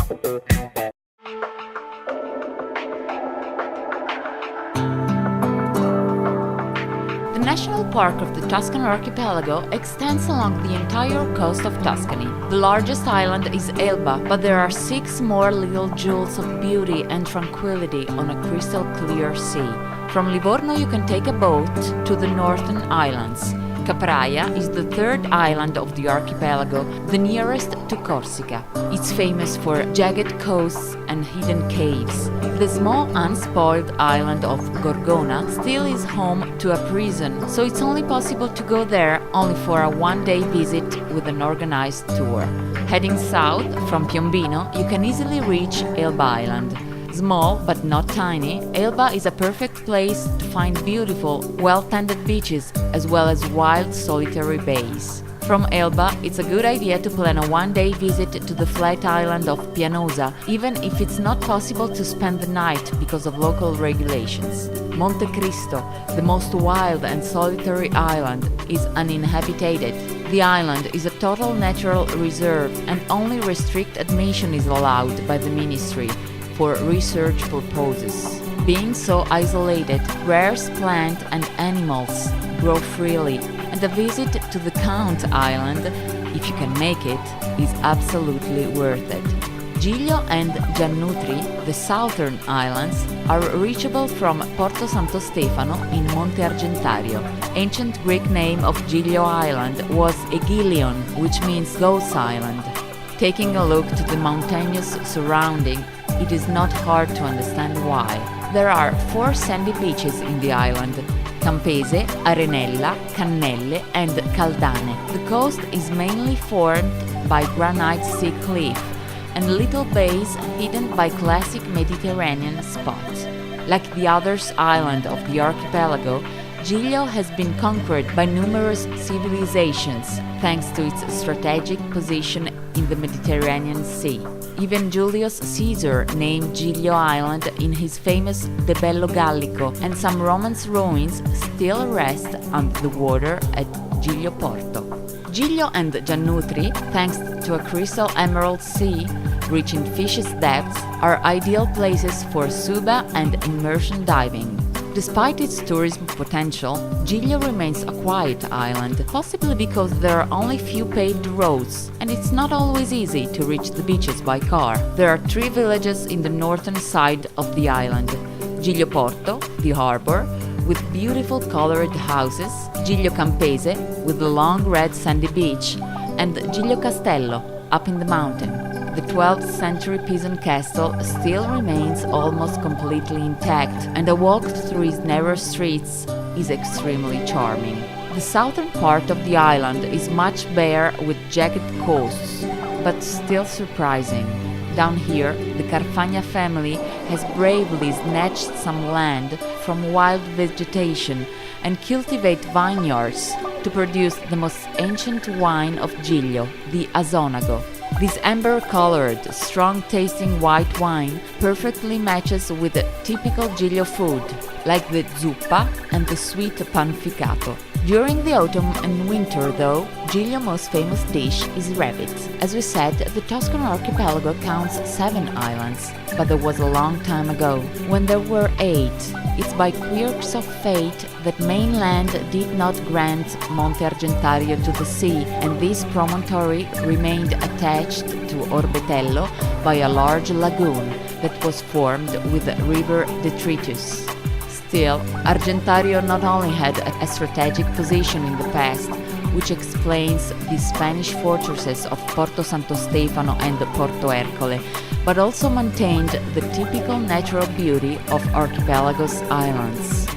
The National Park of the Tuscan Archipelago extends along the entire coast of Tuscany. The largest island is Elba, but there are 6 more little jewels of beauty and tranquility on a crystal clear sea. From Livorno you can take a boat to the northern islands. Capraia is the 3rd island of the archipelago, the nearest to Corsica. It's famous for jagged coasts and hidden caves. The small unspoiled island of Gorgona still is home to a prison, so it's only possible to go there only for a one-day visit with an organized tour. Heading south from Piombino, you can easily reach Elba Island. Small but not tiny, Elba is a perfect place to find beautiful, well-tended beaches as well as wild, solitary bays. From Elba, it's a good idea to plan a one-day visit to the flat island of Pianosa, even if it's not possible to spend the night because of local regulations. Monte Cristo, the most wild and solitary island, is uninhabited. The island is a total natural reserve and only restricted admission is allowed by the ministry for research purposes. Being so isolated, rare plants and animals grow freely, and a visit to the Count Island, if you can make it, is absolutely worth it. Giglio and Giannutri, the southern islands, are reachable from Porto Santo Stefano in Monte Argentario. Ancient Greek name of Giglio Island was Aegilion, which means Ghost Island. Taking a look to the mountainous surrounding, it is not hard to understand why. There are 4 sandy beaches in the island: Campese, Arenella, Cannelle and Caldane. The coast is mainly formed by granite sea cliff and little bays hidden by classic Mediterranean spots. Like the other islands of the archipelago, Giglio has been conquered by numerous civilizations thanks to its strategic position in the Mediterranean Sea. Even Julius Caesar named Giglio Island in his famous De Bello Gallico, and some Roman ruins still rest under the water at Giglio Porto. Giglio and Giannutri, thanks to a crystal emerald sea reaching fish's depths, are ideal places for scuba and immersion diving. Despite its tourism potential, Giglio remains a quiet island, possibly because there are only few paved roads, and it's not always easy to reach the beaches by car. There are 3 villages in the northern side of the island: Giglio Porto, the harbor, with beautiful colored houses, Giglio Campese, with the long red sandy beach, and Giglio Castello, up in the mountain. The 12th century Pisan castle still remains almost completely intact, and a walk through its narrow streets is extremely charming. The southern part of the island is much bare with jagged coasts, but still surprising. Down here, the Carfagna family has bravely snatched some land from wild vegetation and cultivate vineyards to produce the most ancient wine of Giglio, the Azonago. This amber-colored, strong-tasting white wine perfectly matches with the typical Giglio food, like the zuppa and the sweet panficato. During the autumn and winter, though, Giglio's most famous dish is rabbit. As we said, the Tuscan archipelago counts 7 islands, but there was a long time ago, when there were 8. It's by quirks of fate that mainland did not grant Monte Argentario to the sea, and this promontory remained attached to Orbetello by a large lagoon that was formed with the river Detritus. Still, Argentario not only had a strategic position in the past, which explains the Spanish fortresses of Porto Santo Stefano and Porto Ercole, but also maintained the typical natural beauty of archipelago's islands.